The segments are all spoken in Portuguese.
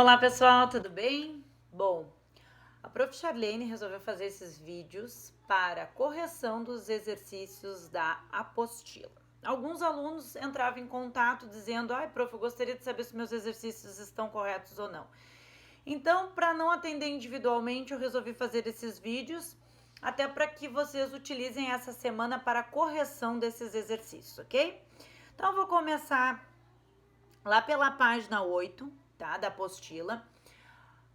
Olá pessoal, tudo bem? Bom, a Prof. Charlene resolveu fazer esses vídeos para correção dos exercícios da apostila. Alguns alunos entravam em contato dizendo: ai, prof, eu gostaria de saber se meus exercícios estão corretos ou não. Então, para não atender individualmente, eu resolvi fazer esses vídeos, até para que vocês utilizem essa semana para a correção desses exercícios, ok? Então, eu vou começar lá pela página 8, tá, da apostila,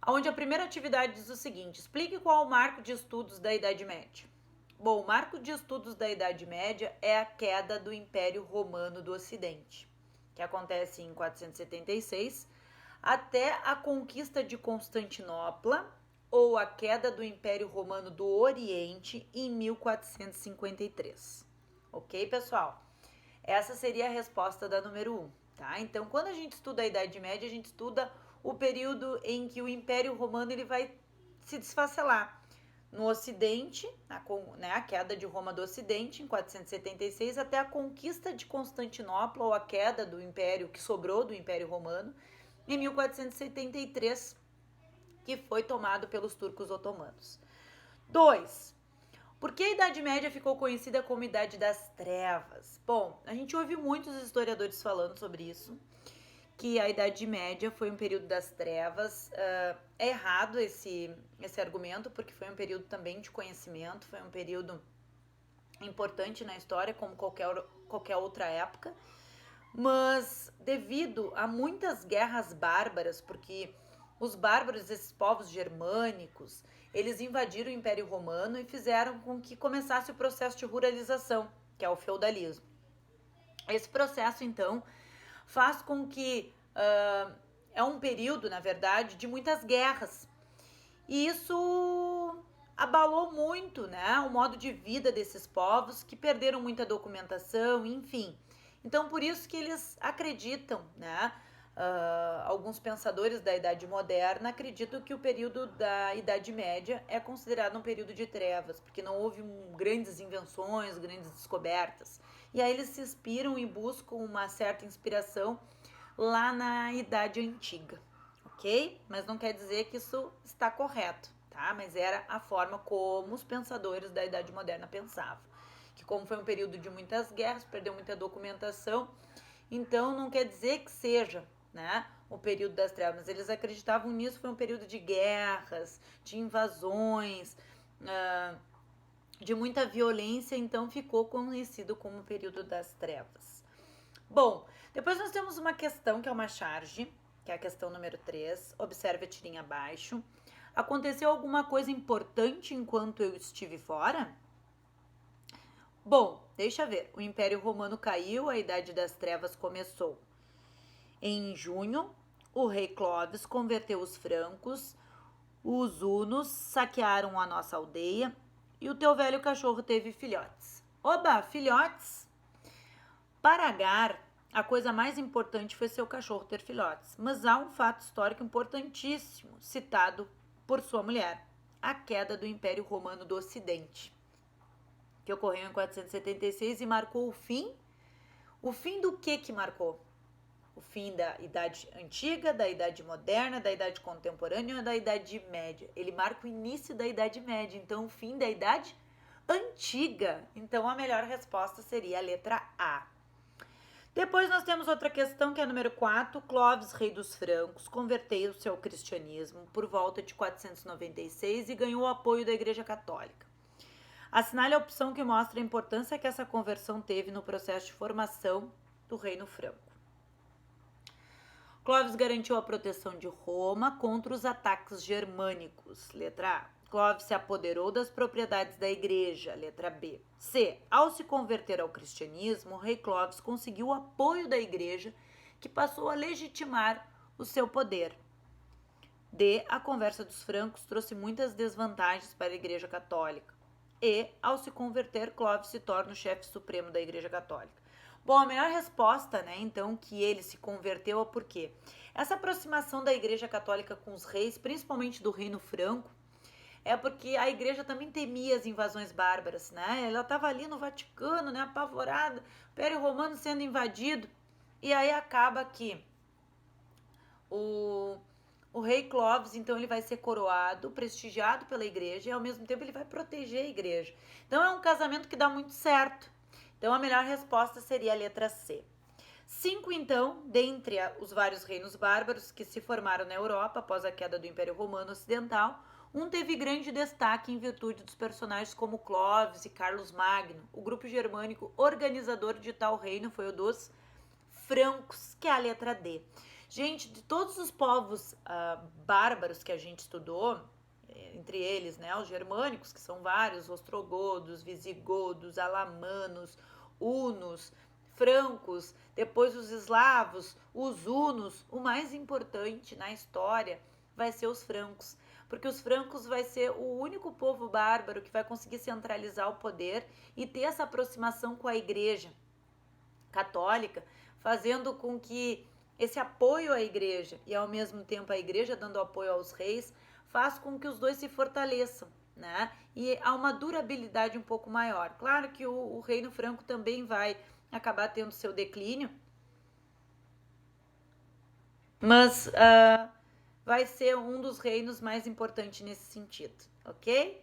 onde a primeira atividade diz o seguinte: explique qual é o marco de estudos da Idade Média. Bom, o marco de estudos da Idade Média é a queda do Império Romano do Ocidente, que acontece em 476, até a conquista de Constantinopla, ou a queda do Império Romano do Oriente em 1453. Ok, pessoal? Essa seria a resposta da número 1, tá? Então, quando a gente estuda a Idade Média, a gente estuda o período em que o Império Romano ele vai se desfacelar. No Ocidente, a queda de Roma do Ocidente, em 476, até a conquista de Constantinopla, ou a queda do Império que sobrou do Império Romano, em 1473, que foi tomado pelos turcos otomanos. 2. Por que a Idade Média ficou conhecida como Idade das Trevas? Bom, a gente ouve muitos historiadores falando sobre isso, que a Idade Média foi um período das trevas. É errado esse argumento, porque foi um período também de conhecimento, foi um período importante na história, como qualquer outra época, mas devido a muitas guerras bárbaras, porque os bárbaros, esses povos germânicos, eles invadiram o Império Romano e fizeram com que começasse o processo de ruralização, que é o feudalismo. Esse processo, então, faz com que é um período, na verdade, de muitas guerras. E isso abalou muito, né, o modo de vida desses povos, que perderam muita documentação, enfim. Então, por isso que eles acreditam, né, alguns pensadores da Idade Moderna acreditam que o período da Idade Média é considerado um período de trevas, porque não houve grandes invenções, grandes descobertas. E aí eles se inspiram e buscam uma certa inspiração lá na Idade Antiga, ok? Mas não quer dizer que isso está correto, tá? Mas era a forma como os pensadores da Idade Moderna pensavam. Que como foi um período de muitas guerras, perdeu muita documentação, então não quer dizer que seja, né, o período das trevas, mas eles acreditavam nisso, foi um período de guerras, de invasões, de muita violência, então ficou conhecido como o período das trevas. Bom, depois nós temos uma questão que é uma charge, que é a questão número 3. Observe a tirinha abaixo. Aconteceu alguma coisa importante enquanto eu estive fora? Bom, deixa ver. O Império Romano caiu, a Idade das Trevas começou. Em junho, o rei Clovis converteu os francos, os hunos saquearam a nossa aldeia e o teu velho cachorro teve filhotes. Oba, filhotes! Para Agar, a coisa mais importante foi seu cachorro ter filhotes, mas há um fato histórico importantíssimo citado por sua mulher: a queda do Império Romano do Ocidente, que ocorreu em 476 e marcou o fim. O fim do que marcou? O fim da Idade Antiga, da Idade Moderna, da Idade Contemporânea ou da Idade Média? Ele marca o início da Idade Média, então o fim da Idade Antiga. Então a melhor resposta seria a letra A. Depois nós temos outra questão, que é a número 4. Clovis, rei dos francos, converteu-se ao cristianismo por volta de 496 e ganhou o apoio da Igreja Católica. Assinale a opção que mostra a importância que essa conversão teve no processo de formação do Reino Franco. Clovis garantiu a proteção de Roma contra os ataques germânicos. Letra A. Clovis se apoderou das propriedades da igreja. Letra B. C. Ao se converter ao cristianismo, o rei Clovis conseguiu o apoio da igreja, que passou a legitimar o seu poder. D. A conversa dos francos trouxe muitas desvantagens para a igreja católica. E, ao se converter, Clovis se torna o chefe supremo da igreja católica. Bom, a melhor resposta, né, então, que ele se converteu é por quê? Essa aproximação da igreja católica com os reis, principalmente do reino franco, é porque a igreja também temia as invasões bárbaras, né? Ela estava ali no Vaticano, né, apavorada, o Império Romano sendo invadido, e aí acaba que O rei Clovis, então, ele vai ser coroado, prestigiado pela igreja e, ao mesmo tempo, ele vai proteger a igreja. Então, é um casamento que dá muito certo. Então, a melhor resposta seria a letra C. 5, então, dentre os vários reinos bárbaros que se formaram na Europa após a queda do Império Romano Ocidental, um teve grande destaque em virtude dos personagens como Clovis e Carlos Magno. O grupo germânico organizador de tal reino foi o dos francos, que é a letra D. Gente, de todos os povos bárbaros que a gente estudou, entre eles, né, os germânicos, que são vários, ostrogodos, visigodos, alamanos, hunos, francos, depois os eslavos, os hunos, o mais importante na história vai ser os francos, porque os francos vai ser o único povo bárbaro que vai conseguir centralizar o poder e ter essa aproximação com a igreja católica, fazendo com que esse apoio à igreja e ao mesmo tempo a igreja dando apoio aos reis faz com que os dois se fortaleçam, né? E há uma durabilidade um pouco maior. Claro que o reino franco também vai acabar tendo seu declínio, mas vai ser um dos reinos mais importantes nesse sentido, ok?